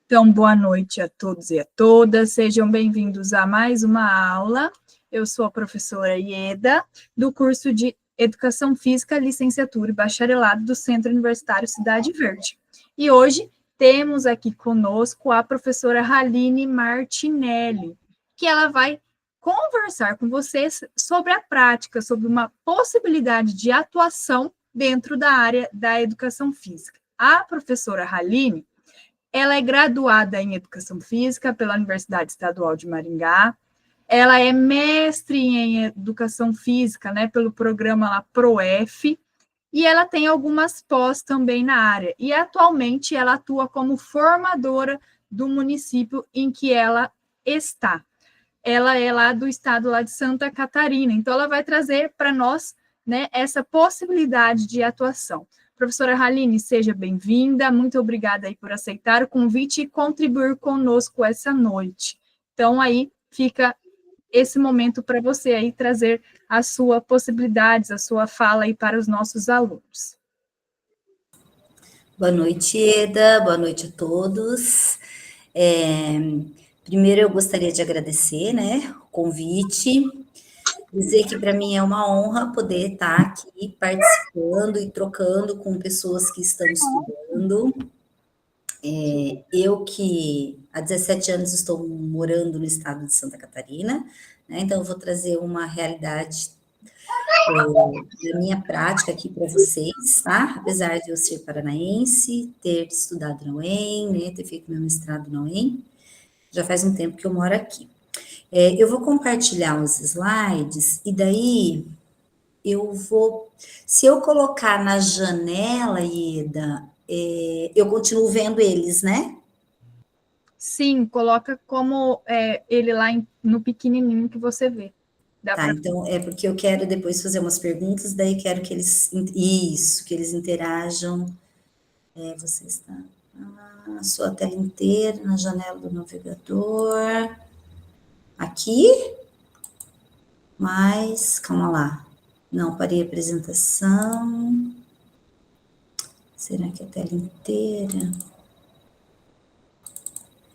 Então, boa noite a todos e a todas, sejam bem-vindos a mais uma aula. Eu sou a professora Ieda, do curso de Educação Física, Licenciatura e Bacharelado do Centro Universitário Cidade Verde. E hoje temos aqui conosco a professora Haline Martinelli, que ela vai conversar com vocês sobre a prática, sobre uma possibilidade de atuação dentro da área da educação física. A professora Haline, ela é graduada em Educação Física pela Universidade Estadual de Maringá. Ela é mestre em Educação Física, né, pelo programa lá ProF, e ela tem algumas pós também na área. E atualmente ela atua como formadora do município em que ela está. Ela é lá do estado lá de Santa Catarina, então ela vai trazer para nós, né, essa possibilidade de atuação. Professora Haline, seja bem-vinda, muito obrigada aí por aceitar o convite e contribuir conosco essa noite. Então, aí fica esse momento para você aí trazer as suas possibilidades, a sua fala aí para os nossos alunos. Boa noite, Eda, boa noite a todos. Primeiro eu gostaria de agradecer, né, o convite, dizer que para mim é uma honra poder estar aqui participando e trocando com pessoas que estão estudando. Eu que há 17 anos estou morando no estado de Santa Catarina, né, então eu vou trazer uma realidade da minha prática aqui para vocês, tá? Apesar de eu ser paranaense, ter estudado na UEM, né, ter feito meu mestrado na UEM, já faz um tempo que eu moro aqui. Eu vou compartilhar os slides e daí se eu colocar na janela, Ieda, eu continuo vendo eles, né? Sim, coloca como ele lá no pequenininho que você vê. Tá, então é porque eu quero depois fazer umas perguntas, daí quero que eles, que eles interajam. Você está na sua tela inteira, na janela do navegador, aqui, mas, calma lá, não, parei a apresentação, será que a tela inteira?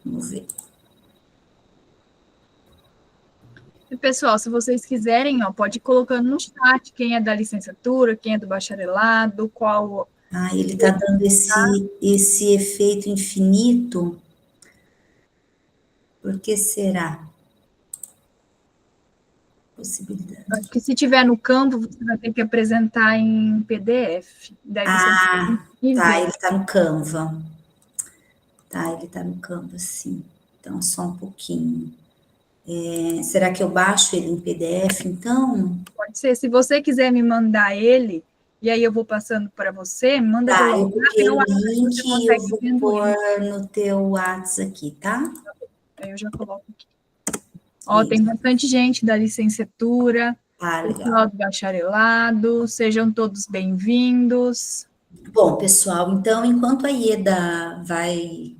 Vamos ver. E, pessoal, se vocês quiserem, ó, pode ir colocando no chat quem é da licenciatura, quem é do bacharelado, qual... Ele está dando esse efeito infinito. Por que será? Possibilidade. Acho que se tiver no Canva, você vai ter que apresentar em PDF. Daí você tá, ele está no Canva. Tá, ele está no Canva, sim. Então, só um pouquinho. Será que eu baixo ele em PDF, então? Pode ser. Se você quiser me mandar ele, e aí eu vou passando para você, manda pelo eu copiei o link e eu vou pôr no teu WhatsApp aqui, tá? Aí eu já coloco aqui. Ó, tem bastante gente da licenciatura, pessoal do bacharelado, sejam todos bem-vindos. Bom, pessoal, então, enquanto a Ieda vai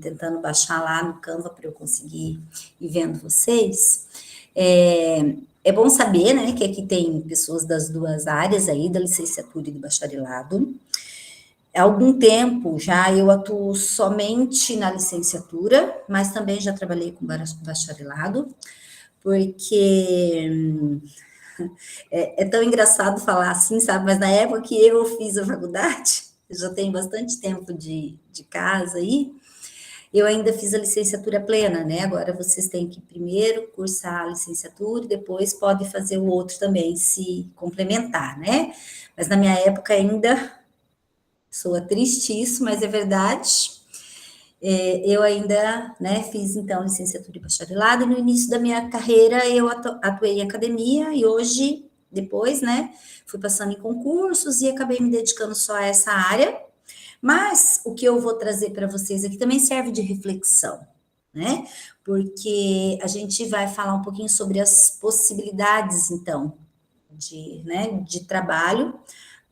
tentando baixar lá no Canva para eu conseguir ir vendo vocês, é bom saber, né, que aqui tem pessoas das duas áreas aí, da licenciatura e do bacharelado. Há algum tempo já eu atuo somente na licenciatura, mas também já trabalhei com bacharelado, porque é tão engraçado falar assim, sabe? Mas na época que eu fiz a faculdade, eu já tenho bastante tempo de casa aí, eu ainda fiz a licenciatura plena, né? Agora vocês têm que primeiro cursar a licenciatura e depois pode fazer o outro também, se complementar, né? Mas na minha época ainda, soa triste isso, mas é verdade, eu ainda, né, fiz então licenciatura e bacharelado, e no início da minha carreira eu atuei em academia, e hoje, depois, né, fui passando em concursos e acabei me dedicando só a essa área. Mas o que eu vou trazer para vocês aqui também serve de reflexão, né? Porque a gente vai falar um pouquinho sobre as possibilidades, então, de trabalho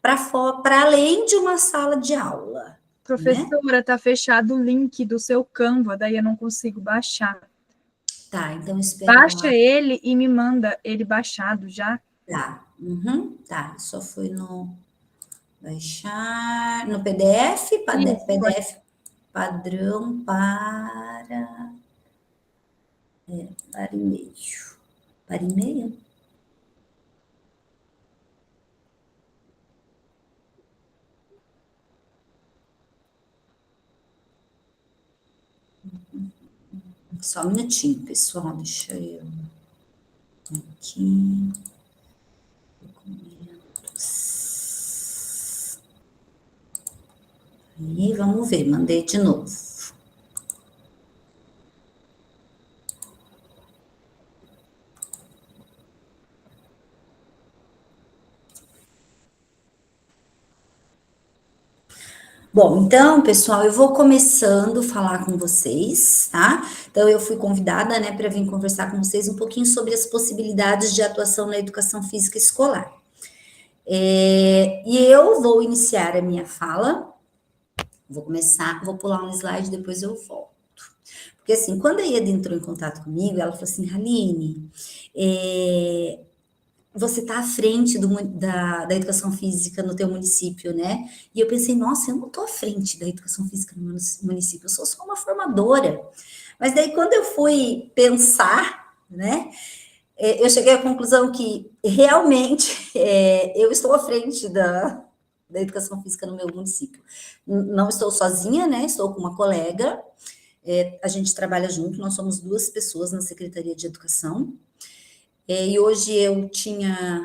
para além de uma sala de aula. Professora, está fechado o link do seu Canva, daí eu não consigo baixar. Tá, então espera Baixa lá. Ele e me manda ele baixado já. Tá, tá, só foi no baixar, no PDF, PDF. padrão para e-mail. Para e-mail? Só um minutinho, pessoal, deixa eu aqui. Documentos. E vamos ver, mandei de novo. Bom, então, pessoal, eu vou começando a falar com vocês, tá? Então, eu fui convidada, né, para vir conversar com vocês um pouquinho sobre as possibilidades de atuação na educação física escolar. E eu vou iniciar a minha fala, vou pular um slide, depois eu volto. Porque, assim, quando a Ieda entrou em contato comigo, ela falou assim, Haline, você está à frente da educação física no teu município, né? E eu pensei, nossa, eu não estou à frente da educação física no meu município, eu sou só uma formadora. Mas daí, quando eu fui pensar, né, eu cheguei à conclusão que, realmente, eu estou à frente da educação física no meu município. Não estou sozinha, né? Estou com uma colega, a gente trabalha junto, nós somos 2 pessoas na Secretaria de Educação, e hoje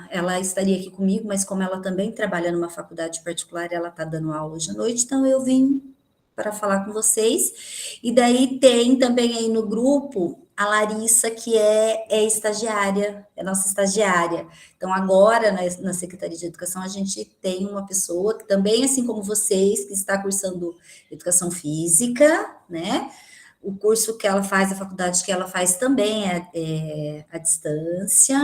ela estaria aqui comigo, mas como ela também trabalha numa faculdade particular, ela está dando aula hoje à noite, então eu vim para falar com vocês. E daí tem também aí no grupo a Larissa, que é estagiária, é nossa estagiária. Então, agora, na Secretaria de Educação, a gente tem uma pessoa que também, assim como vocês, que está cursando Educação Física, né? O curso que ela faz, a faculdade que ela faz também é à distância,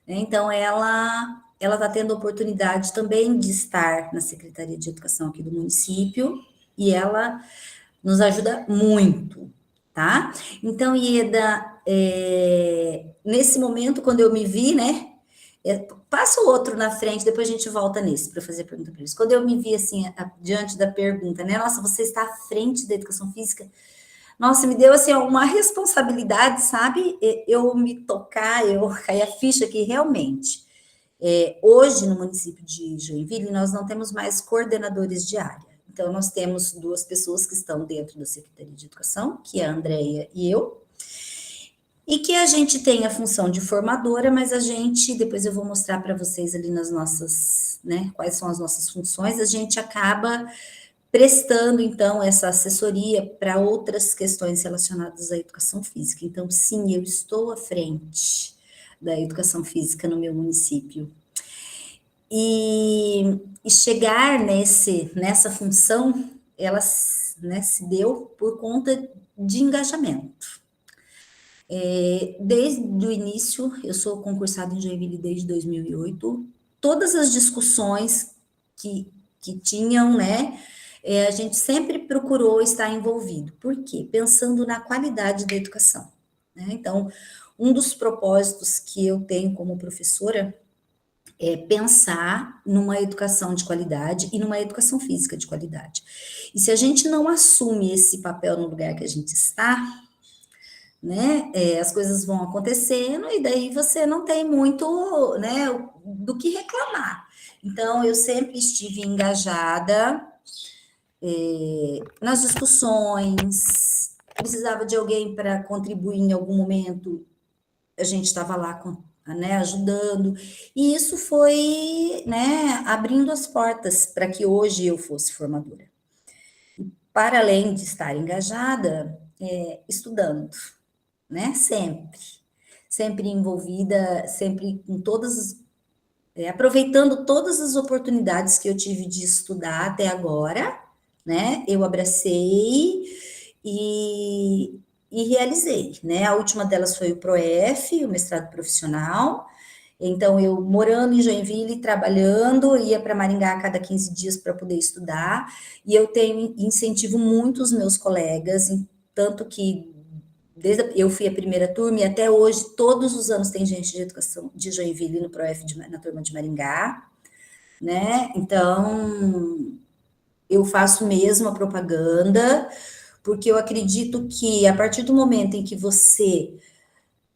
né? Então, ela está tendo a oportunidade também de estar na Secretaria de Educação aqui do município, e ela nos ajuda muito, tá? Então, Ieda, nesse momento, quando eu me vi, né? Passa o outro na frente, depois a gente volta nesse para fazer a pergunta para eles. Quando eu me vi assim, diante da pergunta, né? Nossa, você está à frente da educação física? Nossa, me deu assim uma responsabilidade, sabe? Eu me tocar, eu cair a ficha que realmente. Hoje, no município de Joinville, nós não temos mais coordenadores de área. Então, nós temos 2 pessoas que estão dentro da Secretaria de Educação, que é a Andréia e eu, e que a gente tem a função de formadora, mas a gente, depois eu vou mostrar para vocês ali nas nossas, né, quais são as nossas funções, a gente acaba prestando, então, essa assessoria para outras questões relacionadas à educação física. Então, sim, eu estou à frente da educação física no meu município. E chegar nessa função, ela, né, se deu por conta de engajamento. Desde o início, eu sou concursada em Joinville desde 2008, todas as discussões que tinham, né, a gente sempre procurou estar envolvido. Por quê? Pensando na qualidade da educação, né? Então, um dos propósitos que eu tenho como professora é pensar numa educação de qualidade e numa educação física de qualidade. E se a gente não assume esse papel no lugar que a gente está, né, as coisas vão acontecendo e daí você não tem muito, né, do que reclamar. Então, eu sempre estive engajada nas discussões, precisava de alguém para contribuir em algum momento, a gente estava lá, né, ajudando, e isso foi, né, abrindo as portas para que hoje eu fosse formadora. Para além de estar engajada, estudando, né, sempre envolvida, sempre com aproveitando todas as oportunidades que eu tive de estudar até agora, né, eu abracei e realizei, né, a última delas foi o PROEF, o mestrado profissional. Então, eu morando em Joinville, trabalhando, ia para Maringá a cada 15 dias para poder estudar, e eu incentivo muito os meus colegas, tanto que eu fui a primeira turma, e até hoje, todos os anos tem gente de educação de Joinville no PROEF, na turma de Maringá, né? Então, eu faço mesmo a propaganda, porque eu acredito que a partir do momento em que você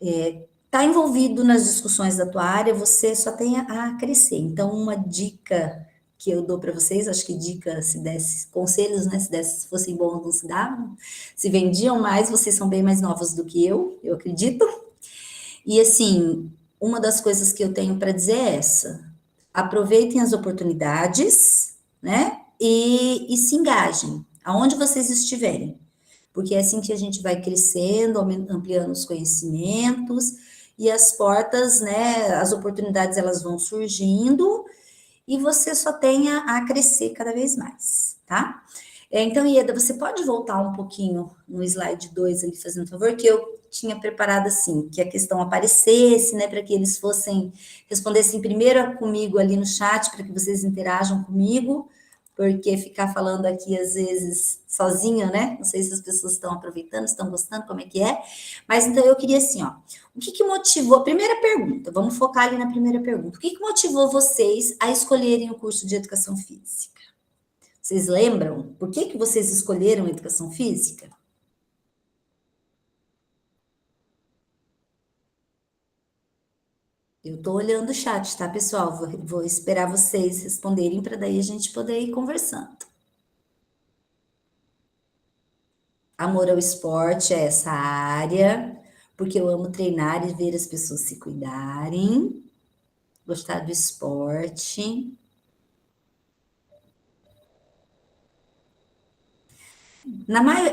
está envolvido nas discussões da tua área, você só tem a crescer. Então, uma dica que eu dou para vocês, acho que dica, se desse, conselhos, né, se desse, se fossem bons, não se davam, se vendiam mais, vocês são bem mais novos do que eu acredito. E assim, uma das coisas que eu tenho para dizer é essa: aproveitem as oportunidades, né? E se engajem, aonde vocês estiverem, porque é assim que a gente vai crescendo, ampliando os conhecimentos e as portas, né? As oportunidades elas vão surgindo e você só tem a crescer cada vez mais, tá? Então, Ieda, você pode voltar um pouquinho no slide 2 ali, fazendo favor, que eu tinha preparado assim, que a questão aparecesse, né, para que eles respondessem primeiro comigo ali no chat, para que vocês interajam comigo, porque ficar falando aqui, às vezes, sozinha, né, não sei se as pessoas estão aproveitando, estão gostando, como é que é, mas então eu queria assim, ó, o que motivou, a primeira pergunta, vamos focar ali na primeira pergunta, o que motivou vocês a escolherem o curso de Educação Física? Vocês lembram? Por que vocês escolheram Educação Física? Eu estou olhando o chat, tá, pessoal? Vou esperar vocês responderem para daí a gente poder ir conversando. Amor ao esporte é essa área, porque eu amo treinar e ver as pessoas se cuidarem. Gostar do esporte.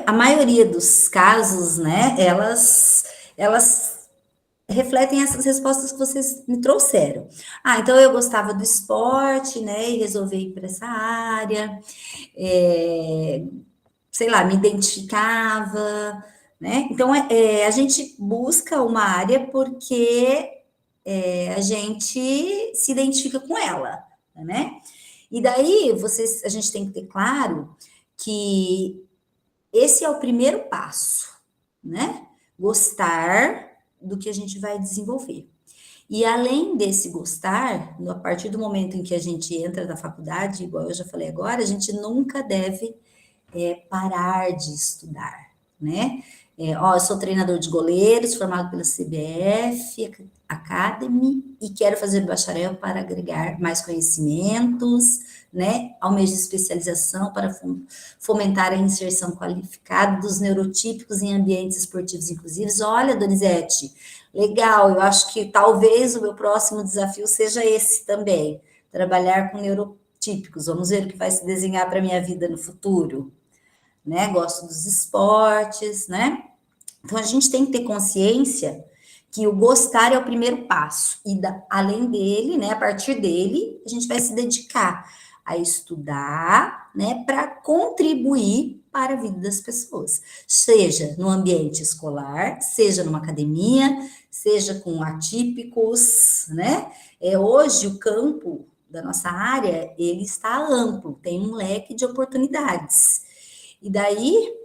A maioria dos casos, né, elas refletem essas respostas que vocês me trouxeram. Ah, então eu gostava do esporte, né, e resolvi ir para essa área, sei lá, me identificava, né? Então, a gente busca uma área porque a gente se identifica com ela, né? E daí, a gente tem que ter claro que esse é o primeiro passo, né? Gostar do que a gente vai desenvolver. E além desse gostar, a partir do momento em que a gente entra na faculdade, igual eu já falei agora, a gente nunca deve parar de estudar, né? Eu sou treinador de goleiros, formado pela CBF Academy, e quero fazer bacharel para agregar mais conhecimentos, né? Almejo especialização para fomentar a inserção qualificada dos neurotípicos em ambientes esportivos inclusivos. Olha, Donizete, legal, eu acho que talvez o meu próximo desafio seja esse também, trabalhar com neurotípicos. Vamos ver o que vai se desenhar para a minha vida no futuro, né? Gosto dos esportes, né? Então, a gente tem que ter consciência que o gostar é o primeiro passo, e além dele, né, a partir dele, a gente vai se dedicar a estudar, né, para contribuir para a vida das pessoas, seja no ambiente escolar, seja numa academia, seja com atípicos, né? Hoje o campo da nossa área, ele está amplo, tem um leque de oportunidades. E daí,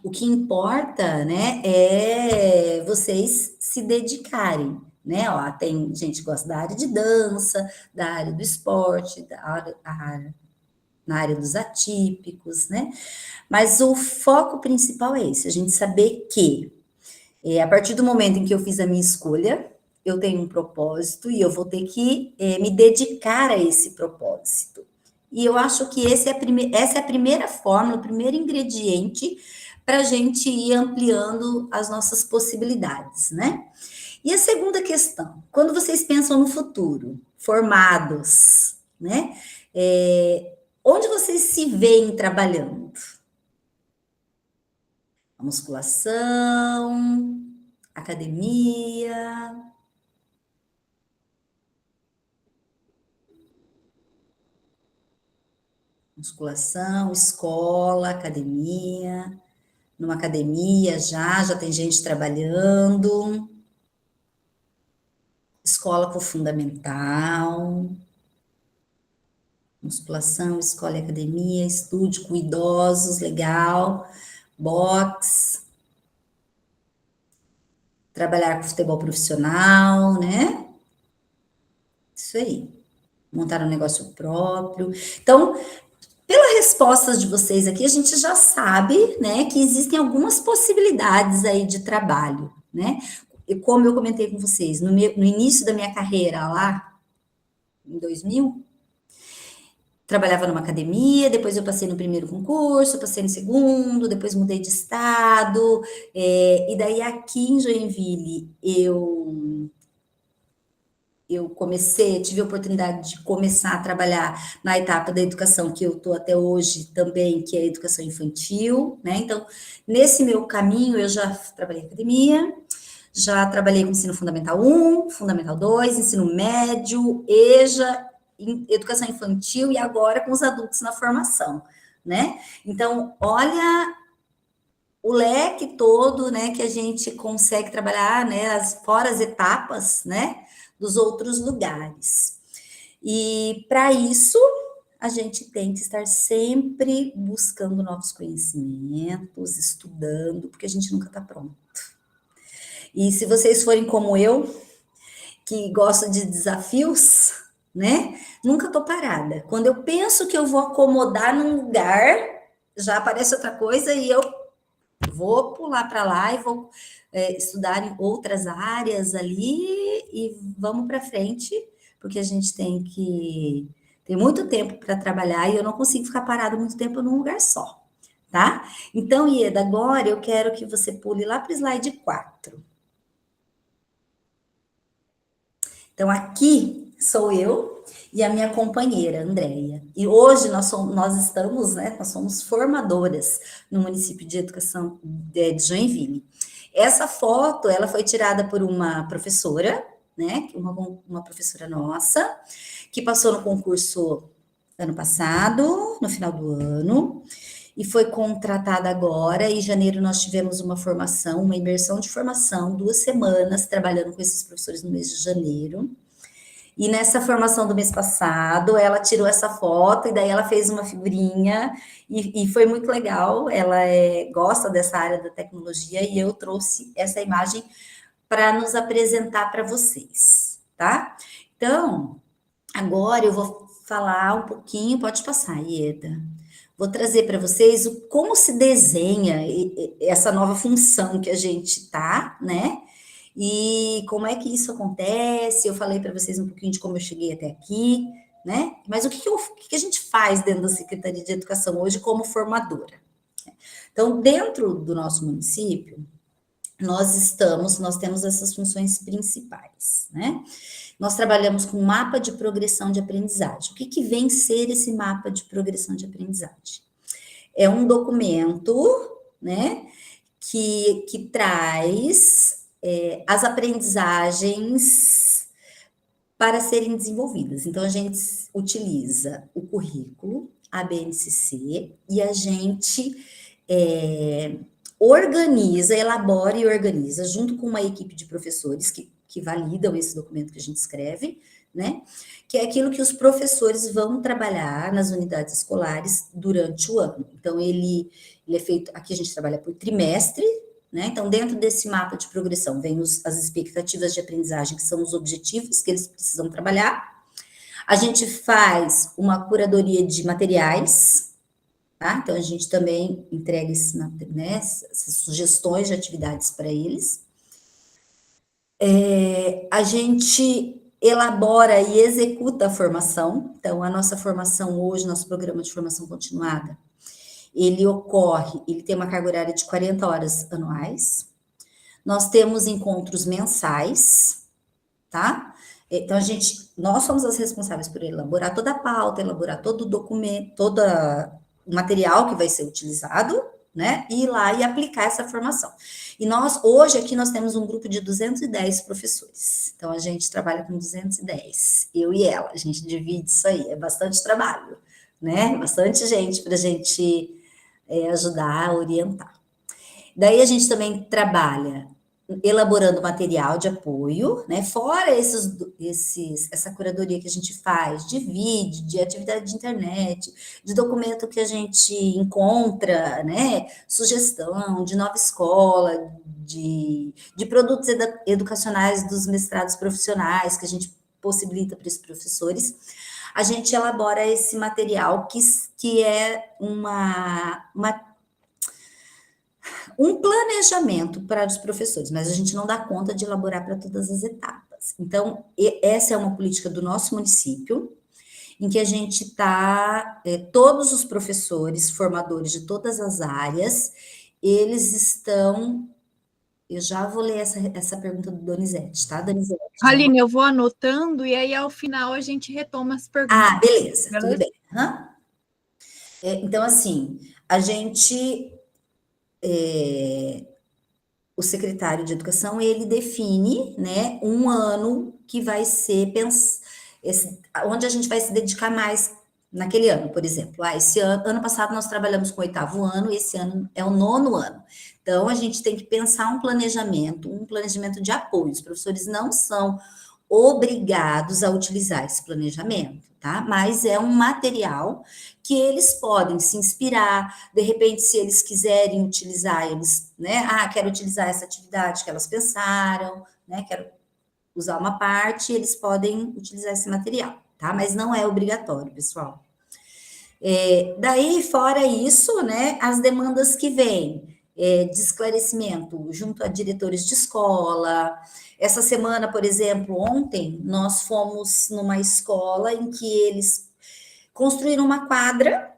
o que importa, né, é vocês se dedicarem, né? Ó, tem gente que gosta da área de dança, da área do esporte, na área dos atípicos, né? Mas o foco principal é esse, a gente saber que a partir do momento em que eu fiz a minha escolha, eu tenho um propósito e eu vou ter que me dedicar a esse propósito. E eu acho que essa é a primeira fórmula, o primeiro ingrediente para a gente ir ampliando as nossas possibilidades, né? E a segunda questão, quando vocês pensam no futuro, formados, né? Onde vocês se veem trabalhando? A musculação, academia, musculação, escola, academia, numa academia já tem gente trabalhando, escola com fundamental, musculação, escola e academia, estúdio com idosos, legal, box, trabalhar com futebol profissional, né? Isso aí. Montar um negócio próprio. Então, Pelas respostas de vocês aqui, a gente já sabe, né, que existem algumas possibilidades aí de trabalho, né? E como eu comentei com vocês, no início da minha carreira lá, em 2000, trabalhava numa academia, depois eu passei no primeiro concurso, passei no segundo, depois mudei de estado, e daí aqui em Joinville, eu tive a oportunidade de começar a trabalhar na etapa da educação que eu estou até hoje também, que é a educação infantil, né? Então, nesse meu caminho, eu já trabalhei em academia, já trabalhei com ensino fundamental 1, fundamental 2, ensino médio, EJA, educação infantil e agora com os adultos na formação, né? Então, olha o leque todo, né, que a gente consegue trabalhar, né, fora as etapas, né, dos outros lugares. E para isso, a gente tem que estar sempre buscando novos conhecimentos, estudando, porque a gente nunca está pronto. E se vocês forem como eu, que gosto de desafios, né, nunca estou parada. Quando eu penso que eu vou acomodar num lugar, já aparece outra coisa e eu vou pular para lá e vou estudar em outras áreas ali e vamos para frente, porque a gente tem muito tempo para trabalhar e eu não consigo ficar parado muito tempo num lugar só, tá? Então, Ieda, agora eu quero que você pule lá para o slide 4. Então, aqui sou eu e a minha companheira, Andréia. E hoje nós somos formadoras no município de educação de Joinville. Essa foto, ela foi tirada por uma professora, né? Uma professora nossa, que passou no concurso ano passado, no final do ano, e foi contratada agora. Em janeiro nós tivemos uma formação, uma imersão de formação, 2 semanas, trabalhando com esses professores no mês de janeiro. E nessa formação do mês passado, ela tirou essa foto e daí ela fez uma figurinha e foi muito legal. Ela gosta dessa área da tecnologia e eu trouxe essa imagem para nos apresentar para vocês, tá? Então, agora eu vou falar um pouquinho, pode passar, Ieda. Vou trazer para vocês como se desenha essa nova função que a gente tá, né? E como é que isso acontece? Eu falei para vocês um pouquinho de como eu cheguei até aqui, né? Mas o que a gente faz dentro da Secretaria de Educação hoje como formadora? Então, dentro do nosso município, nós temos essas funções principais, né? Nós trabalhamos com um mapa de progressão de aprendizagem. O que vem ser esse mapa de progressão de aprendizagem? É um documento, né, que traz as aprendizagens para serem desenvolvidas. Então, a gente utiliza o currículo, a BNCC, e a gente elabora e organiza, junto com uma equipe de professores que validam esse documento que a gente escreve, né? Que é aquilo que os professores vão trabalhar nas unidades escolares durante o ano. Então, ele é feito, aqui a gente trabalha por trimestre, né? Então, dentro desse mapa de progressão, vem as expectativas de aprendizagem, que são os objetivos que eles precisam trabalhar. A gente faz uma curadoria de materiais, tá? Então, a gente também entrega essas sugestões de atividades para eles. A gente elabora e executa a formação. Então, a nossa formação hoje, nosso programa de formação continuada, ele tem uma carga horária de 40 horas anuais. Nós temos encontros mensais, tá? Então, nós somos as responsáveis por elaborar toda a pauta, elaborar todo o documento, todo o material que vai ser utilizado, né? E ir lá e aplicar essa formação. E hoje aqui nós temos um grupo de 210 professores. Então, a gente trabalha com 210, eu e ela, a gente divide isso aí, é bastante trabalho, né? Bastante gente para a gente ajudar a orientar. Daí a gente também trabalha elaborando material de apoio, né? Fora essa curadoria que a gente faz de vídeo, de atividade de internet, de documento que a gente encontra, né? Sugestão de nova escola, de produtos educacionais dos mestrados profissionais que a gente possibilita para os professores. a gente elabora esse material que é um planejamento para os professores, mas a gente não dá conta de elaborar para todas as etapas. Então, essa é uma política do nosso município, em que a gente está, todos os professores, formadores de todas as áreas, eles estão. Eu já vou ler essa pergunta do Donizete, tá, Donizete? Aline, eu vou anotando e aí ao final a gente retoma as perguntas. Ah, beleza, tudo Beleza? bem. Então, assim, a gente, o secretário de Educação, ele define, né, um ano que vai ser, onde a gente vai se dedicar mais naquele ano, por exemplo. Esse ano passado nós trabalhamos com o 8º ano, esse ano é o 9º ano. Então, a gente tem que pensar um planejamento de apoio. Os professores não são obrigados a utilizar esse planejamento, tá? Mas é um material que eles podem se inspirar, de repente, se eles quiserem utilizar, eles, né? Quero utilizar essa atividade que elas pensaram, né? Quero usar uma parte, eles podem utilizar esse material, tá? Mas não é obrigatório, pessoal. Daí, fora isso, né? As demandas que vêm, de esclarecimento junto a diretores de escola. Essa semana, por exemplo, ontem, nós fomos numa escola em que eles construíram uma quadra,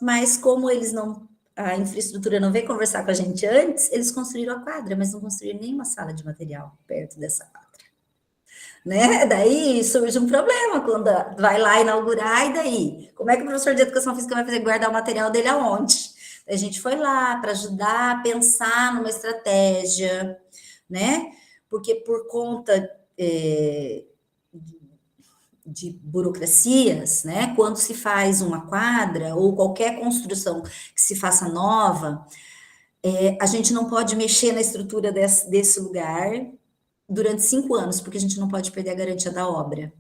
mas como a infraestrutura não veio conversar com a gente antes, eles construíram a quadra, mas não construíram nenhuma sala de material perto dessa quadra. Né? Daí surge um problema quando vai lá inaugurar, e daí? Como é que o professor de educação física vai fazer guardar o material dele aonde? A gente foi lá para ajudar a pensar numa estratégia, né? Porque por conta de burocracias, né? Quando se faz uma quadra ou qualquer construção que se faça nova, a gente não pode mexer na estrutura desse lugar durante 5 anos, porque a gente não pode perder a garantia da obra.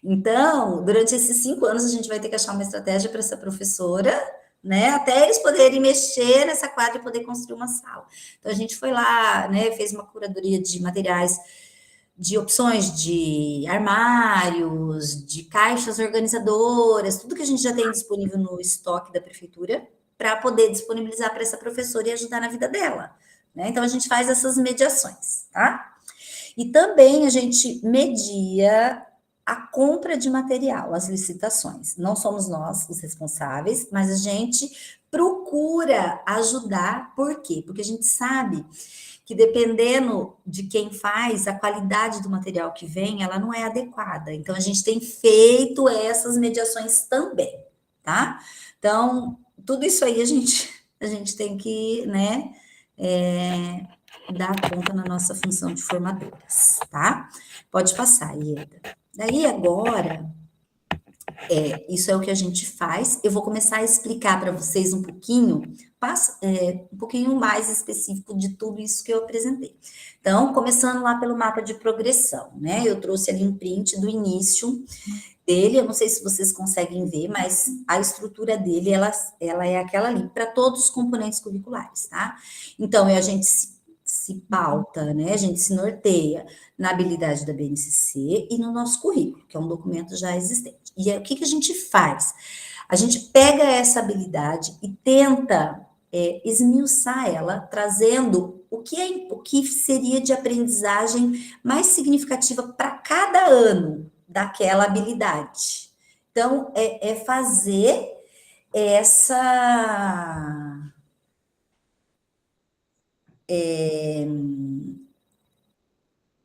Então, durante esses 5 anos, a gente vai ter que achar uma estratégia para essa professora, né? Até eles poderem mexer nessa quadra e poder construir uma sala. Então, a gente foi lá, né? Fez uma curadoria de materiais, de opções de armários, de caixas organizadoras, tudo que a gente já tem disponível no estoque da prefeitura, para poder disponibilizar para essa professora e ajudar na vida dela, né? Então, a gente faz essas mediações, tá? E também a gente media a compra de material, as licitações. Não somos nós os responsáveis, mas a gente procura ajudar. Por quê? Porque a gente sabe que dependendo de quem faz, a qualidade do material que vem, ela não é adequada. Então, a gente tem feito essas mediações também, tá? Então, tudo isso aí a gente tem que, né, dar conta na nossa função de formadoras, tá? Pode passar, Ieda. Daí, agora, isso é o que a gente faz. Eu vou começar a explicar para vocês um pouquinho, um pouquinho mais específico de tudo isso que eu apresentei. Então, começando lá pelo mapa de progressão, né? Eu trouxe ali um print do início dele, eu não sei se vocês conseguem ver, mas a estrutura dele, ela é aquela ali, para todos os componentes curriculares, tá? Então, a gente se pauta, né? A gente se norteia na habilidade da BNCC e no nosso currículo, que é um documento já existente. E o que a gente faz? A gente pega essa habilidade e tenta esmiuçar ela, trazendo o que seria de aprendizagem mais significativa para cada ano daquela habilidade. Então, fazer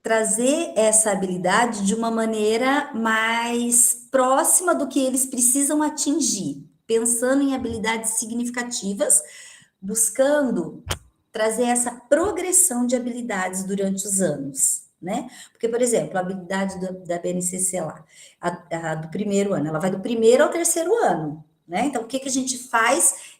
trazer essa habilidade de uma maneira mais próxima do que eles precisam atingir, pensando em habilidades significativas, buscando trazer essa progressão de habilidades durante os anos, né? Porque, por exemplo, a habilidade da BNCC lá, a do primeiro ano, ela vai do primeiro ao terceiro ano, né? Então, o que a gente faz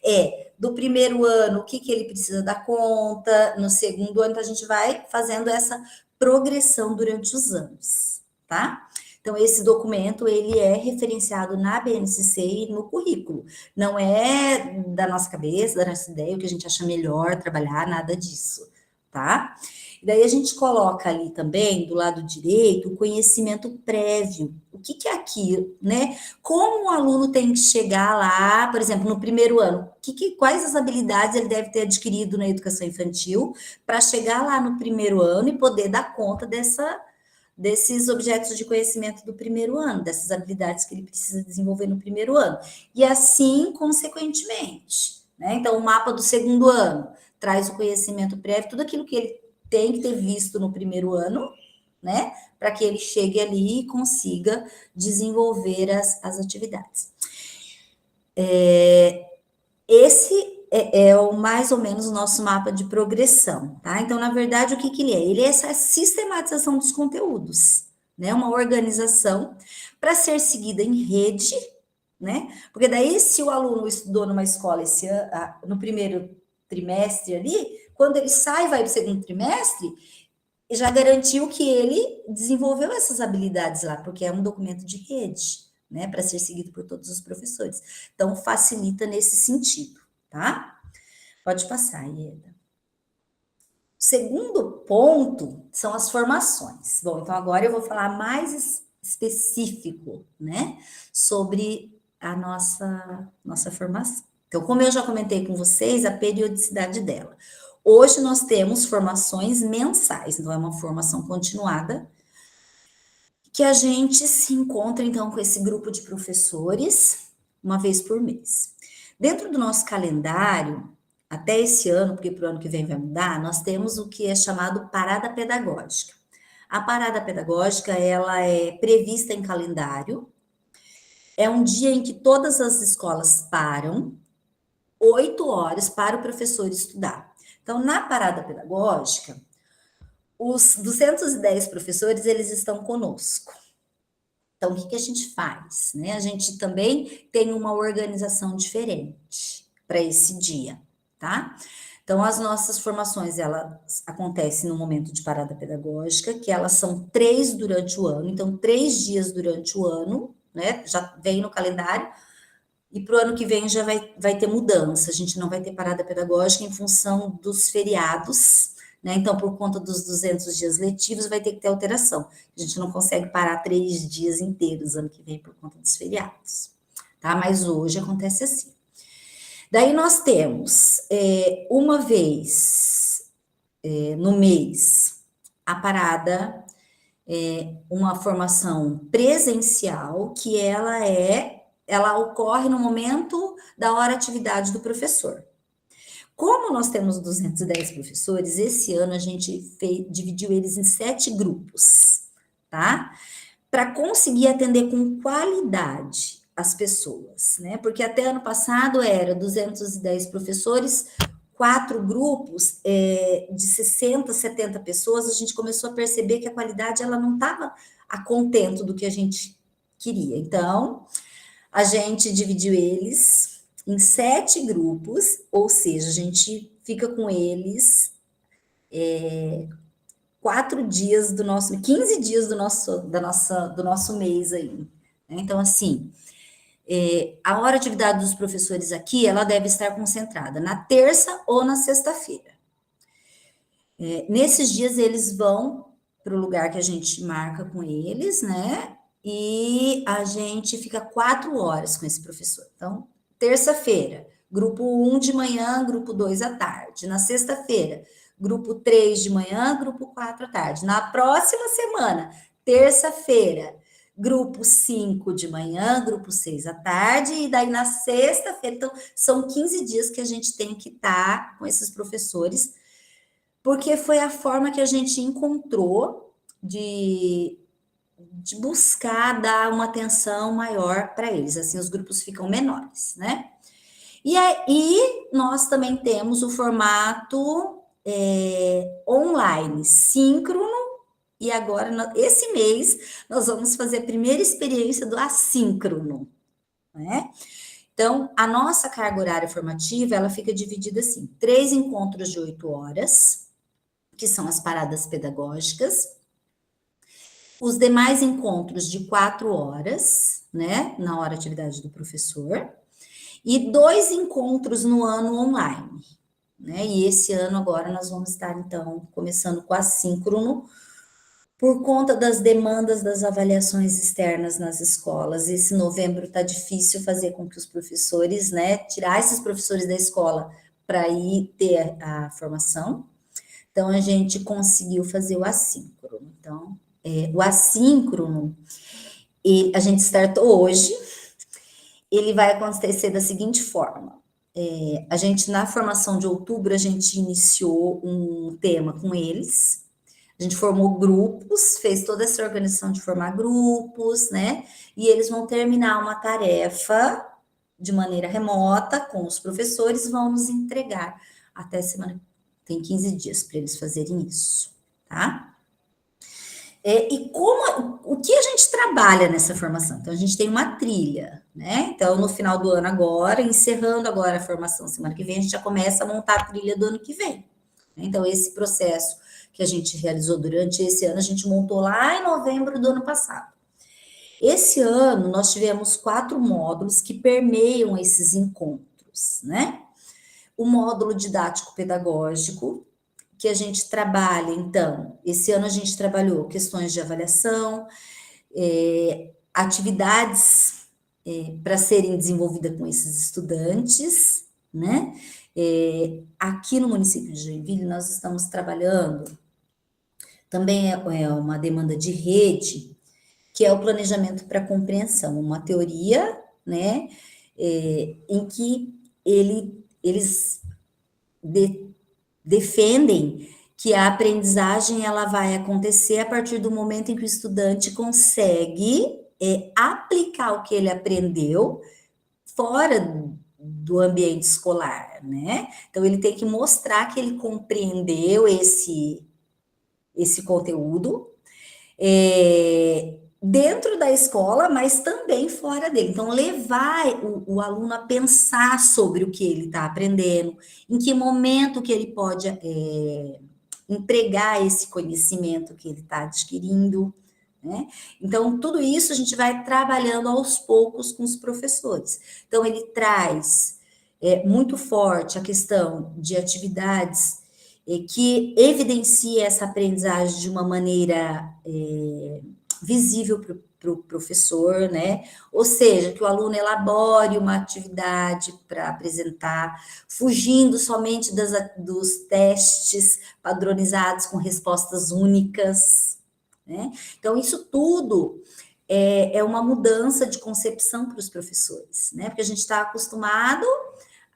do primeiro ano, o que ele precisa dar conta, no segundo ano, então a gente vai fazendo essa progressão durante os anos, tá? Então, esse documento, ele é referenciado na BNCC e no currículo. Não é da nossa cabeça, da nossa ideia, o que a gente acha melhor trabalhar, nada disso, tá? E daí a gente coloca ali também, do lado direito, o conhecimento prévio. O que que é aquilo, né? Como o aluno tem que chegar lá, por exemplo, no primeiro ano, quais as habilidades ele deve ter adquirido na educação infantil para chegar lá no primeiro ano e poder dar conta desses objetos de conhecimento do primeiro ano, dessas habilidades que ele precisa desenvolver no primeiro ano. E assim, consequentemente, né? Então, o mapa do segundo ano traz o conhecimento prévio, tudo aquilo que ele tem que ter visto no primeiro ano, né? Para que ele chegue ali e consiga desenvolver as atividades. Esse é o mais ou menos o nosso mapa de progressão, tá? Então, na verdade, o que que ele é? Ele é essa sistematização dos conteúdos, né? Uma organização para ser seguida em rede, né? Porque daí, se o aluno estudou numa escola esse ano, no primeiro trimestre ali, quando ele sai e vai para o segundo trimestre, já garantiu que ele desenvolveu essas habilidades lá, porque é um documento de rede, né, para ser seguido por todos os professores. Então, facilita nesse sentido, tá? Pode passar, Ieda. O segundo ponto são as formações. Bom, então agora eu vou falar mais específico, né, sobre a nossa formação. Então, como eu já comentei com vocês, a periodicidade dela. Hoje nós temos formações mensais, então é uma formação continuada, que a gente se encontra, então, com esse grupo de professores uma vez por mês. Dentro do nosso calendário, até esse ano, porque para o ano que vem vai mudar, nós temos o que é chamado parada pedagógica. A parada pedagógica, ela é prevista em calendário, é um dia em que todas as escolas param, 8 horas para o professor estudar. Então, na parada pedagógica, os 210 professores, eles estão conosco. Então, o que que a gente faz? Né? A gente também tem uma organização diferente para esse dia, tá? Então, as nossas formações, elas acontecem no momento de parada pedagógica, que elas são 3 durante o ano, então, 3 dias durante o ano, né? Já vem no calendário, e para o ano que vem já vai ter mudança, a gente não vai ter parada pedagógica em função dos feriados, né? Então, por conta dos 200 dias letivos, vai ter que ter alteração. A gente não consegue parar 3 dias inteiros ano que vem por conta dos feriados, tá? Mas hoje acontece assim. Daí nós temos uma vez no mês a parada, uma formação presencial, que ela ocorre no momento da hora atividade do professor. Como nós temos 210 professores, esse ano a gente dividiu eles em 7 grupos, tá? Para conseguir atender com qualidade as pessoas, né? Porque até ano passado era 210 professores, 4 grupos de 60, 70 pessoas, a gente começou a perceber que a qualidade ela não estava a contento do que a gente queria. Então, a gente dividiu eles em 7 grupos, ou seja, a gente fica com eles 4 dias 15 dias do nosso mês aí. Né? Então, assim, a hora de atividade dos professores aqui, ela deve estar concentrada na terça ou na sexta-feira. Nesses dias, eles vão para o lugar que a gente marca com eles, né? E a gente fica 4 horas com esse professor. Então, terça-feira, grupo 1 de manhã, grupo 2 à tarde. Na sexta-feira, grupo 3 de manhã, grupo 4 à tarde. Na próxima semana, terça-feira, grupo 5 de manhã, grupo 6 à tarde. E daí na sexta-feira, então, são 15 dias que a gente tem que estar com esses professores, porque foi a forma que a gente encontrou de buscar dar uma atenção maior para eles, assim os grupos ficam menores, né? E aí nós também temos o formato online, síncrono, e agora, esse mês, nós vamos fazer a primeira experiência do assíncrono, né? Então, a nossa carga horária formativa, ela fica dividida assim, 3 encontros de 8 horas, que são as paradas pedagógicas, os demais encontros de 4 horas, né, na hora de atividade do professor, e 2 encontros no ano online. né? E esse ano agora nós vamos estar, então, começando com assíncrono, por conta das demandas das avaliações externas nas escolas. Esse novembro está difícil fazer com que os professores, né, tirar esses professores da escola para ir ter a formação. Então, a gente conseguiu fazer o assíncrono. Então, o assíncrono, a gente startou hoje, ele vai acontecer da seguinte forma. A gente, na formação de outubro, a gente iniciou um tema com eles, a gente formou grupos, fez toda essa organização de formar grupos, né? E eles vão terminar uma tarefa de maneira remota com os professores, vão nos entregar até semana. Tem 15 dias para eles fazerem isso, tá? E o que a gente trabalha nessa formação? Então, a gente tem uma trilha, né? Então, no final do ano agora, encerrando agora a formação semana que vem, a gente já começa a montar a trilha do ano que vem. Então, esse processo que a gente realizou durante esse ano, a gente montou lá em novembro do ano passado. Esse ano, nós tivemos 4 módulos que permeiam esses encontros, né? O módulo didático-pedagógico, que a gente trabalha, então, esse ano a gente trabalhou questões de avaliação, atividades para serem desenvolvidas com esses estudantes, né? Aqui no município de Joinville, nós estamos trabalhando, também é uma demanda de rede, que é o planejamento para compreensão, uma teoria, né, em que eles defendem que a aprendizagem ela vai acontecer a partir do momento em que o estudante consegue aplicar o que ele aprendeu fora do ambiente escolar, né? Então, ele tem que mostrar que ele compreendeu esse conteúdo dentro da escola, mas também fora dele. Então, levar o aluno a pensar sobre o que ele está aprendendo, em que momento que ele pode empregar esse conhecimento que ele está adquirindo, né? Então, tudo isso a gente vai trabalhando aos poucos com os professores. Então, ele traz muito forte a questão de atividades que evidencia essa aprendizagem de uma maneira visível para o professor, né? Ou seja, que o aluno elabore uma atividade para apresentar, fugindo somente dos testes padronizados com respostas únicas, né? Então, isso tudo é uma mudança de concepção para os professores, né? Porque a gente está acostumado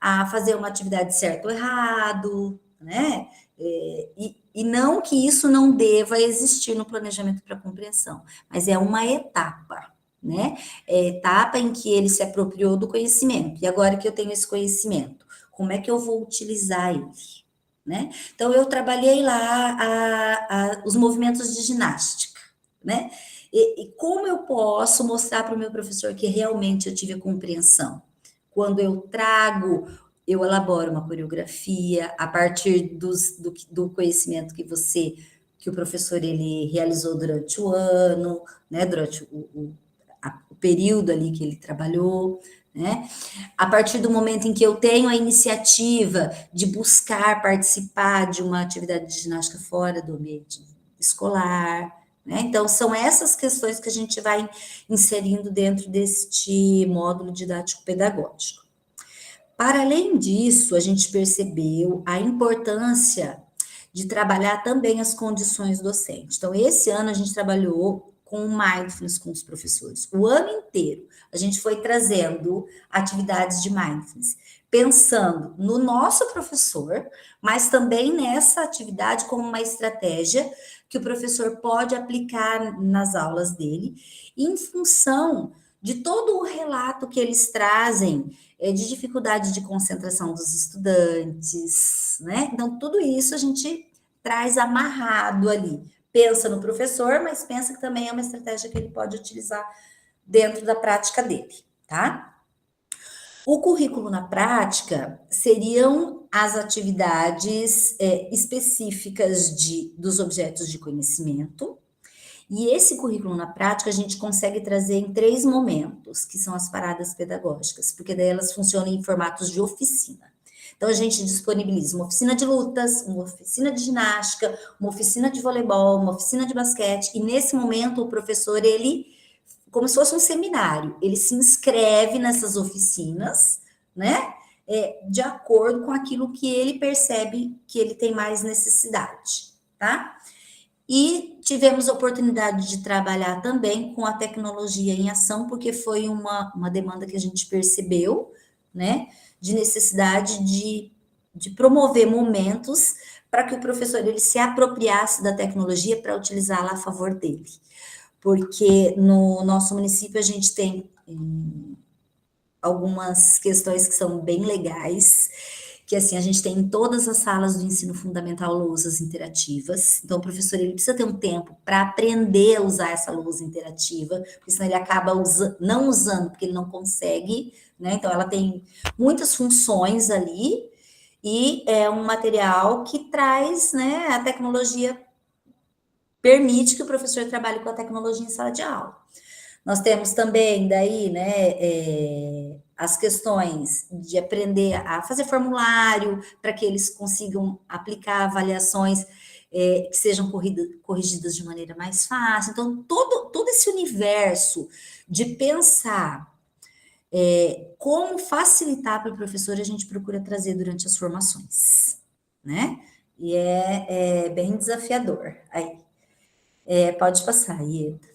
a fazer uma atividade certo ou errado, né? E não que isso não deva existir no planejamento para compreensão, mas é uma etapa, né? É a etapa em que ele se apropriou do conhecimento. E agora que eu tenho esse conhecimento, como é que eu vou utilizar ele? Né? Então, eu trabalhei lá os movimentos de ginástica, né? E como eu posso mostrar para o meu professor que realmente eu tive a compreensão? Quando eu elaboro uma coreografia a partir do conhecimento que o professor ele realizou durante o ano, né? Durante o período ali que ele trabalhou, né? A partir do momento em que eu tenho a iniciativa de buscar participar de uma atividade de ginástica fora do ambiente escolar, né? Então, são essas questões que a gente vai inserindo dentro deste módulo didático-pedagógico. Para além disso, a gente percebeu a importância de trabalhar também as condições docentes. Então, esse ano a gente trabalhou com mindfulness com os professores. O ano inteiro, a gente foi trazendo atividades de mindfulness, pensando no nosso professor, mas também nessa atividade como uma estratégia que o professor pode aplicar nas aulas dele, em função de todo o relato que eles trazem de dificuldade de concentração dos estudantes, né? Então, tudo isso a gente traz amarrado ali. Pensa no professor, mas pensa que também é uma estratégia que ele pode utilizar dentro da prática dele, tá? O currículo na prática seriam as atividades específicas dos objetos de conhecimento, e esse currículo na prática a gente consegue trazer em 3 momentos, que são as paradas pedagógicas, porque daí elas funcionam em formatos de oficina. Então, a gente disponibiliza uma oficina de lutas, uma oficina de ginástica, uma oficina de voleibol, uma oficina de basquete, e nesse momento o professor, ele, como se fosse um seminário, ele se inscreve nessas oficinas, né, de acordo com aquilo que ele percebe que ele tem mais necessidade, tá? E tivemos a oportunidade de trabalhar também com a tecnologia em ação, porque foi uma demanda que a gente percebeu, né, de necessidade de promover momentos para que o professor ele se apropriasse da tecnologia para utilizá-la a favor dele. Porque no nosso município a gente tem algumas questões que são bem legais, que assim, a gente tem em todas as salas do ensino fundamental lousas interativas, então o professor ele precisa ter um tempo para aprender a usar essa lousa interativa, porque senão ele acaba não usando, porque ele não consegue, né, então ela tem muitas funções ali, e é um material que traz, né, a tecnologia, permite que o professor trabalhe com a tecnologia em sala de aula. Nós temos também, daí, né, as questões de aprender a fazer formulário, para que eles consigam aplicar avaliações que sejam corrigidas de maneira mais fácil. Então, todo esse universo de pensar como facilitar para o professor, a gente procura trazer durante as formações, né? E é bem desafiador. Aí, pode passar, Ieda.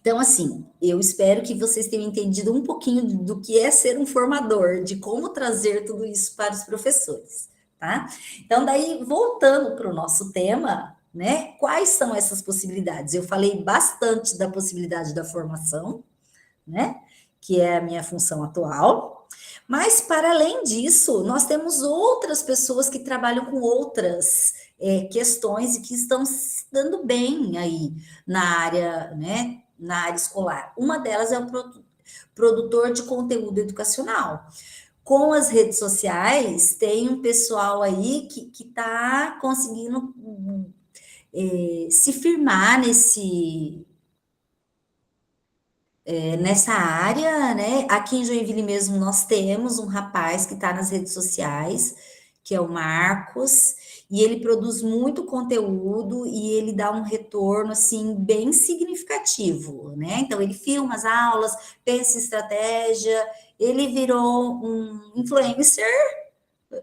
Então, assim, eu espero que vocês tenham entendido um pouquinho do que é ser um formador, de como trazer tudo isso para os professores, tá? Então, daí, voltando para o nosso tema, né? Quais são essas possibilidades? Eu falei bastante da possibilidade da formação, né? Que é a minha função atual. Mas, para além disso, nós temos outras pessoas que trabalham com outras questões e que estão se dando bem aí na área, né? Na área escolar. Uma delas é o produtor de conteúdo educacional. Com as redes sociais, tem um pessoal aí que está conseguindo se firmar nessa área, né? Aqui em Joinville mesmo nós temos um rapaz que está nas redes sociais, que é o Marcos, e ele produz muito conteúdo e ele dá um retorno assim bem significativo, né? Então ele filma as aulas, pensa em estratégia, ele virou um influencer,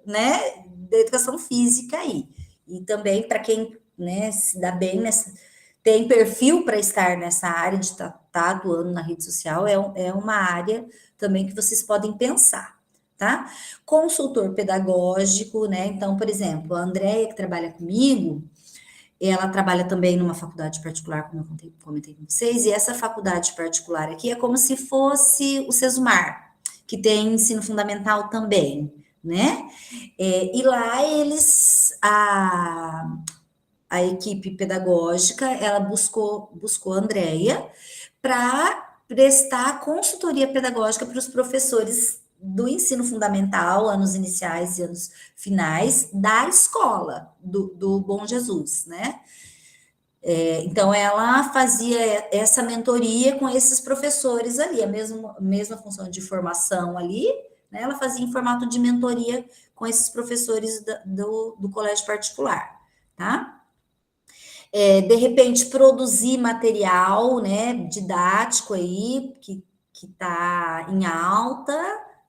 né, da educação física aí. E também para quem, né, se dá bem nessa, tem perfil para estar nessa área de estar atuando na rede social, é uma área também que vocês podem pensar, tá? Consultor pedagógico, né? Então, por exemplo, a Andréia, que trabalha comigo, ela trabalha também numa faculdade particular, como eu comentei com vocês, e essa faculdade particular aqui é como se fosse o Sesumar, que tem ensino fundamental também, né? E lá a equipe pedagógica, ela buscou a Andréia para prestar consultoria pedagógica para os professores do ensino fundamental, anos iniciais e anos finais, da escola do Bom Jesus, né? Então, ela fazia essa mentoria com esses professores ali, a mesma função de formação ali, né? Ela fazia em formato de mentoria com esses professores do colégio particular, tá? De repente, produzir material, né, didático aí, que está em alta,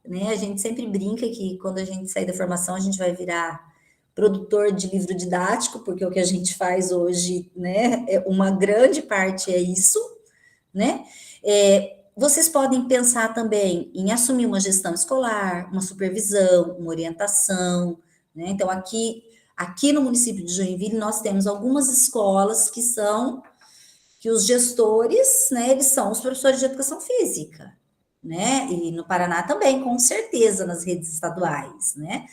né? A gente sempre brinca que quando a gente sair da formação, a gente vai virar produtor de livro didático, porque o que a gente faz hoje, né, uma grande parte é isso, né? Vocês podem pensar também em assumir uma gestão escolar, uma supervisão, uma orientação, né? Então, aqui no município de Joinville, nós temos algumas escolas que os gestores, né, eles são os professores de educação física, né? E no Paraná também, com certeza, nas redes estaduais, né?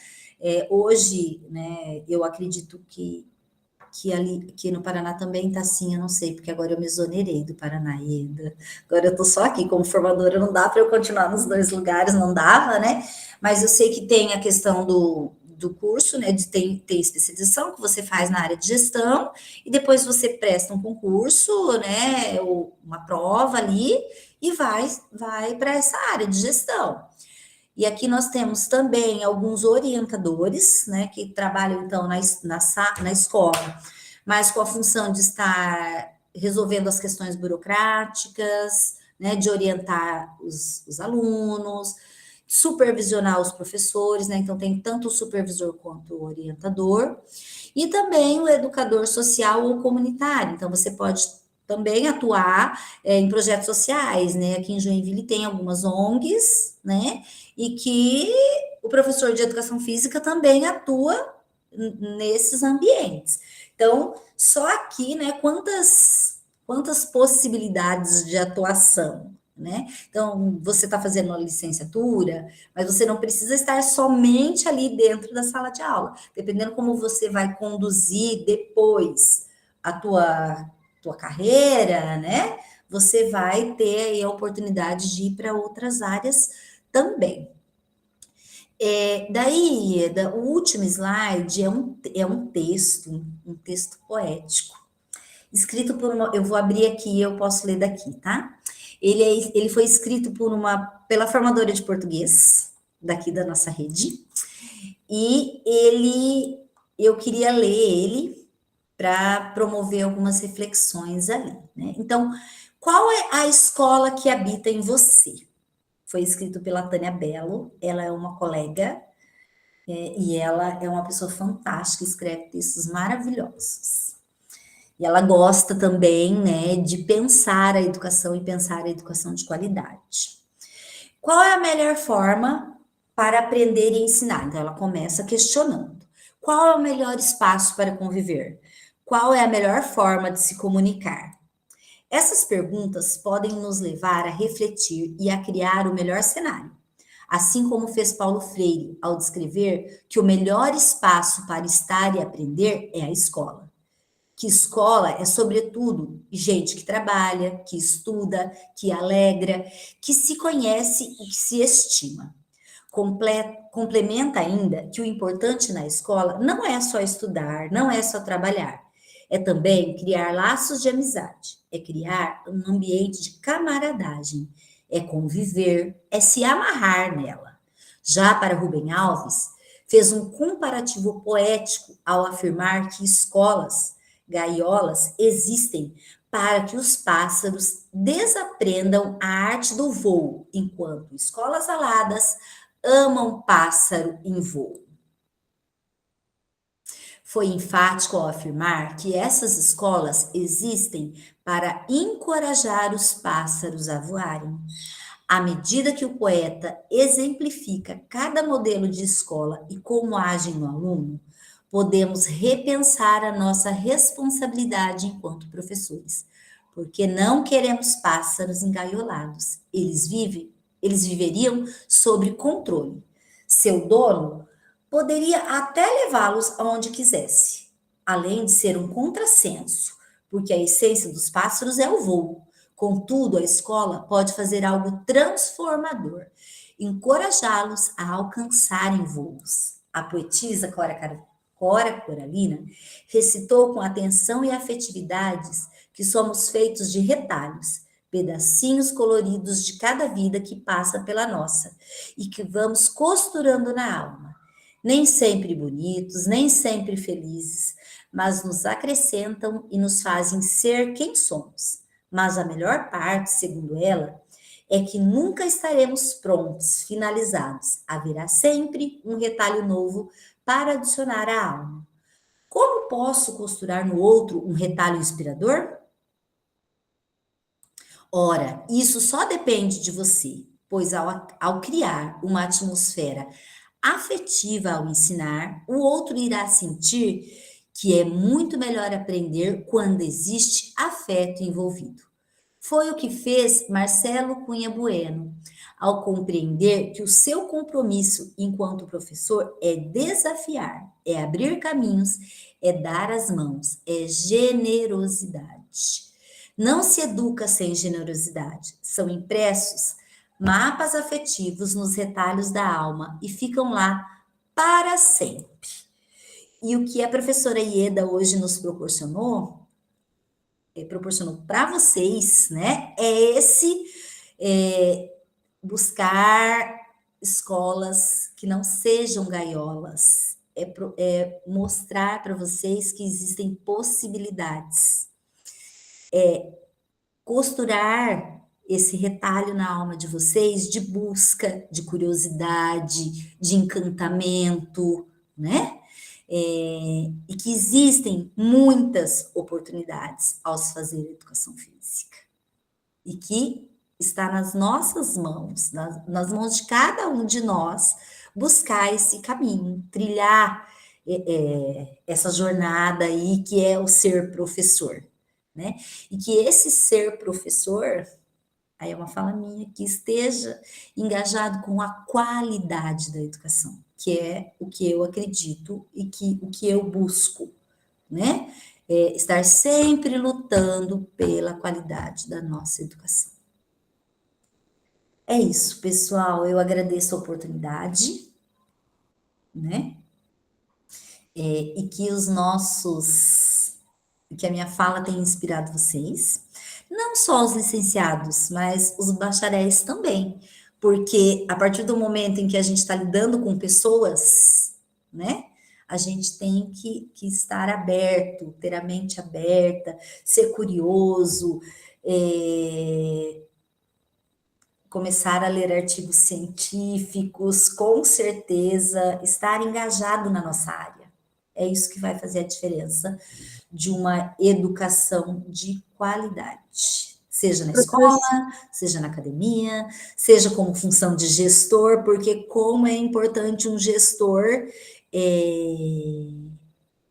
Hoje, né, eu acredito que no Paraná também está assim, eu não sei, porque agora eu me exonerei do Paraná ainda. Agora eu estou só aqui como formadora, não dá para eu continuar nos dois lugares, não dava, né? Mas eu sei que tem a questão do curso, né? Tem especialização que você faz na área de gestão, e depois você presta um concurso, né? Ou uma prova ali, e vai para essa área de gestão. E aqui nós temos também alguns orientadores, né, que trabalham, então, na escola, mas com a função de estar resolvendo as questões burocráticas, né, de orientar os alunos, supervisionar os professores, né, então tem tanto o supervisor quanto o orientador, e também o educador social ou comunitário, então você pode também atuar em projetos sociais, né, aqui em Joinville tem algumas ONGs, né, e que o professor de educação física também atua nesses ambientes. Então, só aqui, né, quantas possibilidades de atuação, né? Então, você está fazendo uma licenciatura, mas você não precisa estar somente ali dentro da sala de aula. Dependendo como você vai conduzir depois a tua carreira, né? Você vai ter aí a oportunidade de ir para outras áreas também. Daí, o último slide é um texto poético, escrito por uma. Eu vou abrir aqui, eu posso ler daqui, tá? Ele foi escrito pela formadora de português, daqui da nossa rede, e eu queria ler ele para promover algumas reflexões ali, né? Então, qual é a escola que habita em você? Foi escrito pela Tânia Bello, ela é uma colega, e ela é uma pessoa fantástica, escreve textos maravilhosos. E ela gosta também, né, de pensar a educação e pensar a educação de qualidade. Qual é a melhor forma para aprender e ensinar? Então, ela começa questionando. Qual é o melhor espaço para conviver? Qual é a melhor forma de se comunicar? Essas perguntas podem nos levar a refletir e a criar o melhor cenário. Assim como fez Paulo Freire ao descrever que o melhor espaço para estar e aprender é a escola. Que escola é, sobretudo, gente que trabalha, que estuda, que alegra, que se conhece e que se estima. Complementa ainda que o importante na escola não é só estudar, não é só trabalhar. É também criar laços de amizade, é criar um ambiente de camaradagem, é conviver, é se amarrar nela. Já para Rubem Alves, fez um comparativo poético ao afirmar que escolas, gaiolas, existem para que os pássaros desaprendam a arte do voo, enquanto escolas aladas amam pássaro em voo. Foi enfático ao afirmar que essas escolas existem para encorajar os pássaros a voarem. À medida que o poeta exemplifica cada modelo de escola e como agem no aluno, podemos repensar a nossa responsabilidade enquanto professores, porque não queremos pássaros engaiolados. Eles viveriam sob controle. Seu dono poderia até levá-los aonde quisesse, além de ser um contrassenso, porque a essência dos pássaros é o voo. Contudo, a escola pode fazer algo transformador, encorajá-los a alcançarem voos. A poetisa Cora Coralina recitou com atenção e afetividades que somos feitos de retalhos, pedacinhos coloridos de cada vida que passa pela nossa e que vamos costurando na alma. Nem sempre bonitos, nem sempre felizes, mas nos acrescentam e nos fazem ser quem somos. Mas a melhor parte, segundo ela, é que nunca estaremos prontos, finalizados. Haverá sempre um retalho novo para adicionar à alma. Como posso costurar no outro um retalho inspirador? Ora, isso só depende de você, pois ao criar uma atmosfera afetiva ao ensinar, o outro irá sentir que é muito melhor aprender quando existe afeto envolvido. Foi o que fez Marcelo Cunha Bueno, ao compreender que o seu compromisso enquanto professor é desafiar, é abrir caminhos, é dar as mãos, é generosidade. Não se educa sem generosidade. São impressos mapas afetivos nos retalhos da alma e ficam lá para sempre. E o que a professora Ieda hoje nos proporcionou para vocês, né, buscar escolas que não sejam gaiolas, é mostrar para vocês que existem possibilidades, costurar esse retalho na alma de vocês de busca, de curiosidade, de encantamento, né? E que existem muitas oportunidades ao se fazer educação física. E que está nas nossas mãos, nas mãos de cada um de nós, buscar esse caminho, trilhar essa jornada aí que é o ser professor, né? E que esse ser professor, aí é uma fala minha, que esteja engajado com a qualidade da educação, que é o que eu acredito e o que eu busco, né? Estar sempre lutando pela qualidade da nossa educação. É isso, pessoal. Eu agradeço a oportunidade, né? E que a minha fala tenha inspirado vocês, não só os licenciados, mas os bacharéis também, porque a partir do momento em que a gente está lidando com pessoas, né? A gente tem que estar aberto, ter a mente aberta, ser curioso, começar a ler artigos científicos, com certeza, estar engajado na nossa área. É isso que vai fazer a diferença de uma educação de qualidade. Seja na escola, seja na academia, seja como função de gestor, porque como é importante um gestor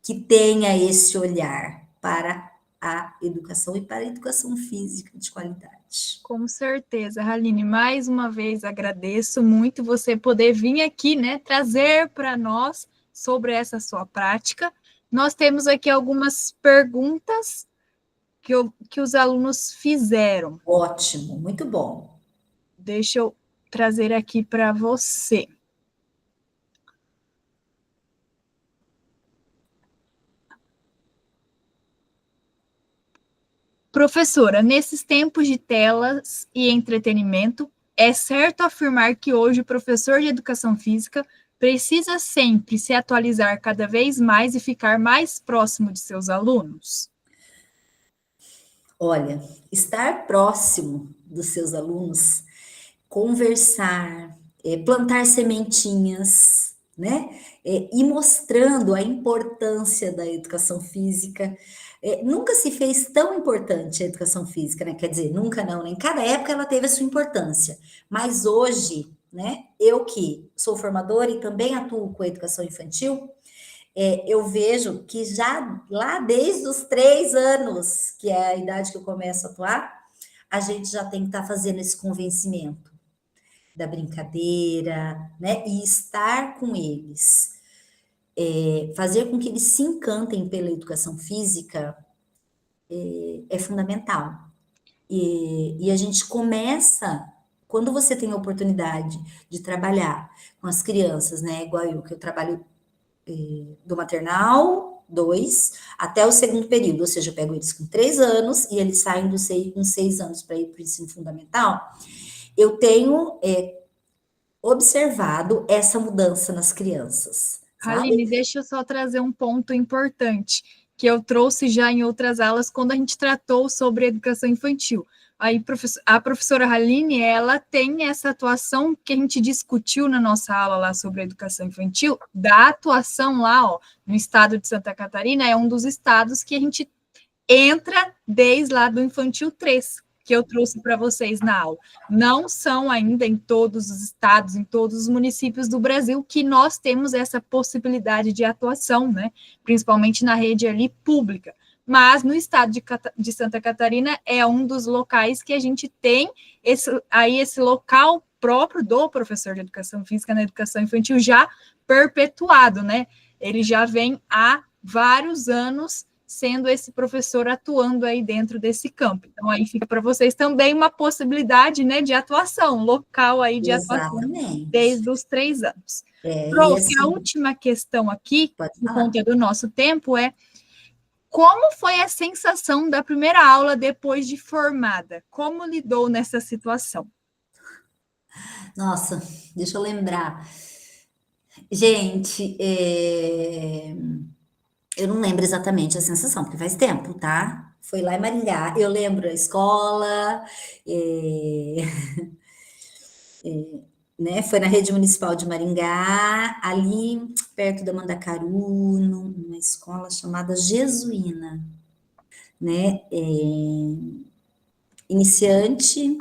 que tenha esse olhar para a educação e para a educação física de qualidade. Com certeza, Haline, mais uma vez agradeço muito você poder vir aqui, né, trazer para nós sobre essa sua prática. Nós temos aqui algumas perguntas que os alunos fizeram. Ótimo, muito bom. Deixa eu trazer aqui para você. Professora, nesses tempos de telas e entretenimento, é certo afirmar que hoje o professor de educação física precisa sempre se atualizar cada vez mais e ficar mais próximo de seus alunos? Olha, estar próximo dos seus alunos, conversar, plantar sementinhas, né? E mostrando a importância da educação física. Nunca se fez tão importante a educação física, né? Quer dizer, nunca não, né? Em cada época ela teve a sua importância. Mas hoje, né? Eu que sou formadora e também atuo com a educação infantil, eu vejo que já lá desde os 3 anos, que é a idade que eu começo a atuar, a gente já tem que estar fazendo esse convencimento da brincadeira, né? E estar com eles. Fazer com que eles se encantem pela educação física é fundamental. E a gente começa, quando você tem a oportunidade de trabalhar com as crianças, né? Igual eu, que eu trabalho do maternal 2 até o segundo período, ou seja, eu pego eles com 3 anos e eles saem com 6 anos para ir para o ensino fundamental. Eu tenho observado essa mudança nas crianças, sabe? Aline, deixa eu só trazer um ponto importante que eu trouxe já em outras aulas quando a gente tratou sobre educação infantil. Aí a professora Haline, ela tem essa atuação que a gente discutiu na nossa aula lá sobre educação infantil, da atuação lá, ó, no estado de Santa Catarina, é um dos estados que a gente entra desde lá do infantil 3, que eu trouxe para vocês na aula. Não são ainda em todos os estados, em todos os municípios do Brasil que nós temos essa possibilidade de atuação, né? Principalmente na rede ali pública. Mas no estado de Santa Catarina é um dos locais que a gente tem esse local próprio do professor de educação física na educação infantil já perpetuado, né? Ele já vem há vários anos sendo esse professor atuando aí dentro desse campo. Então, aí fica para vocês também uma possibilidade, né, de atuação, local aí de atuação desde os 3 anos. Prof, assim, a última questão aqui, por conta do nosso tempo, é como foi a sensação da primeira aula depois de formada? Como lidou nessa situação? Nossa, deixa eu lembrar. Gente, eu não lembro exatamente a sensação, porque faz tempo, tá? Foi lá em Maringá. Eu lembro a escola, é, né? Foi na rede municipal de Maringá, ali perto da Mandacaru, numa escola chamada Jesuína, né? Iniciante,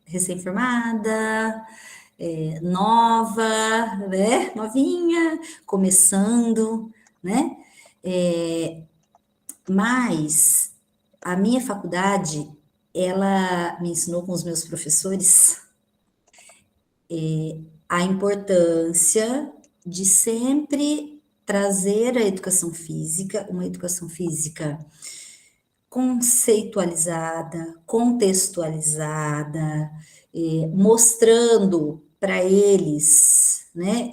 recém-formada, nova, né? Novinha, começando, né? Mas a minha faculdade, ela me ensinou com os meus professores a importância de sempre trazer a educação física, uma educação física conceitualizada, contextualizada, mostrando para eles, né,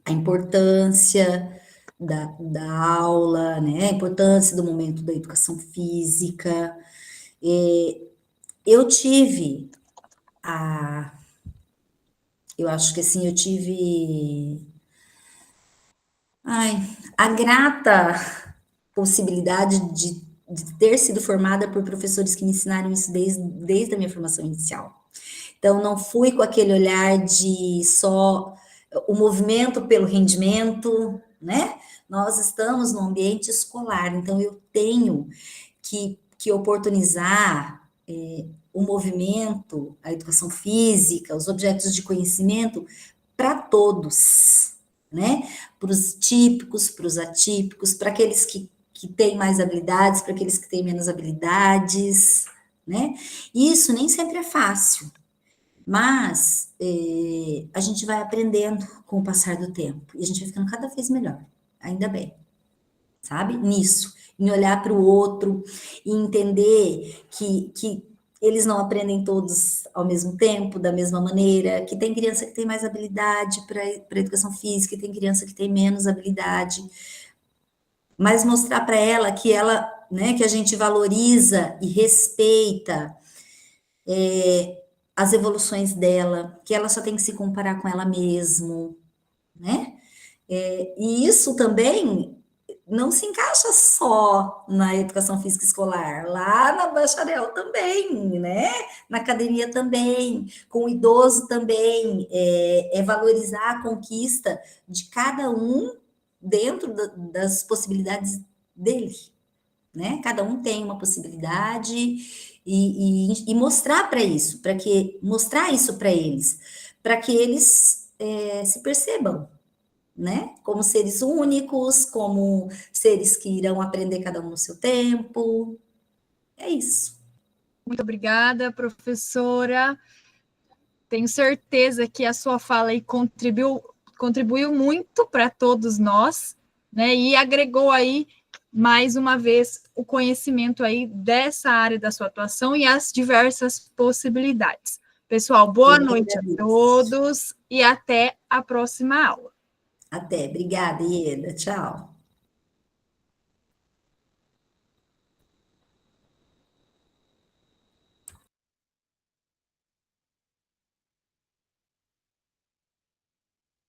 a importância da aula, né, a importância do momento da educação física. Eu tive eu acho que assim, eu tive a grata possibilidade de ter sido formada por professores que me ensinaram isso desde a minha formação inicial. Então, não fui com aquele olhar de só o movimento pelo rendimento, né? Nós estamos no ambiente escolar, então eu tenho que oportunizar o movimento, a educação física, os objetos de conhecimento para todos, né? Para os típicos, para os atípicos, para aqueles que têm mais habilidades, para aqueles que têm menos habilidades, né? E isso nem sempre é fácil, mas a gente vai aprendendo com o passar do tempo e a gente vai ficando cada vez melhor, ainda bem, sabe? Nisso, em olhar para o outro e entender que eles não aprendem todos ao mesmo tempo, da mesma maneira, que tem criança que tem mais habilidade para educação física, e tem criança que tem menos habilidade, mas mostrar para ela que ela, né, que a gente valoriza e respeita as evoluções dela, que ela só tem que se comparar com ela mesma, né? E isso também não se encaixa só na educação física escolar, lá na bacharel também, né? Na academia também, com o idoso também, é valorizar a conquista de cada um dentro das possibilidades dele, né? Cada um tem uma possibilidade e mostrar para isso, mostrar isso para que eles se percebam, né? Como seres únicos, como seres que irão aprender cada um no seu tempo. É isso. Muito obrigada, professora. Tenho certeza que a sua fala aí contribuiu muito para todos nós, né? E agregou aí, mais uma vez, o conhecimento aí dessa área da sua atuação e as diversas possibilidades. Pessoal, boa noite a todos e até a próxima aula. Até. Obrigada, Ieda. Tchau.